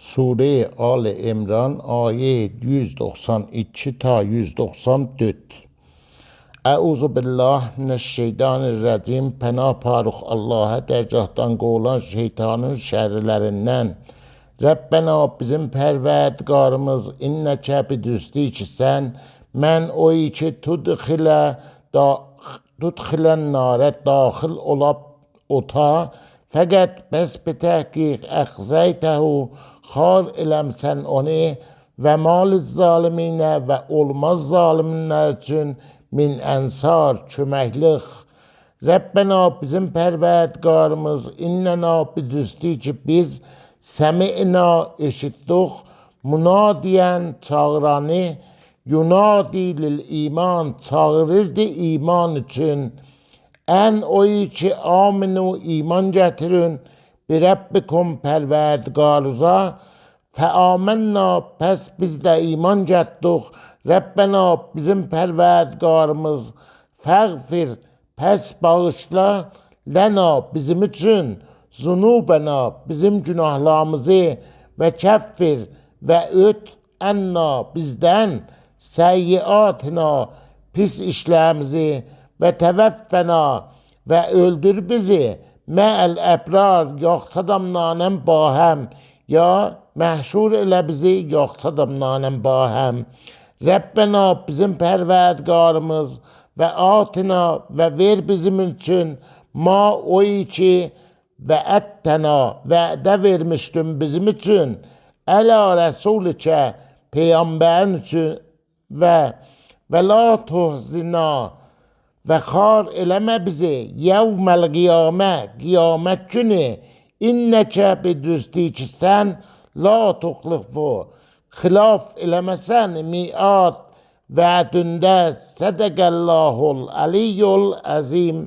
Sure Ali İmran ayet 192 ta 194. Euzu billah mineşşeytanirracim. Pənah parıq Allah'a dərgahdan qovulan şeytanın şərlərindən. Rəbbənə bizim pərverdigarımız innəkə bidüstü ki sən mən o ki tudxilən narə daxil olab ota fəqət bəs bi təhqiq əxzəytəhu xar eləmsən onu və mal-i zaliminə və olmaz zalimlər üçün min ənsar köməklik. Rəbbənə bizim pərverdigarımız innənə bidüstü ki biz səmi'na eşitdik munadiyən çağıranı yunadi lil iman çağırırdı iman üçün. Ən o ki aminu iman gətirin bi Rabbikum pərverdigarıza fəamənna pəs biz də iman gətirdik. Rəbbənə bizim pərverdigarımız fəğfir pəs bağışla ləna bizim üçün zunubəna bizim günahlarımızı və kəffir və öt ənna bizdən səyyiatina pis işlərimizi və təvəffəna və öldür bizi məəl əbrar yaxşı adamlarla bahəm ya məhşur elə bizi yaxşı adamlarla bahəm. Rəbbənə bizim pərverdigarımız və atina və ver bizim üçün ma o ki və ətdəna vədə vermişdin bizim üçün əla rəsulikə peyğəmbərin üçün və la tuhzina və xar eləmə bizi yevməl qiyamə qiyamət günü innəkə bidüstü ki sən la tuxlifu xilaf eləməsən miad vədündə sədəqəllahul aliyyul əzim.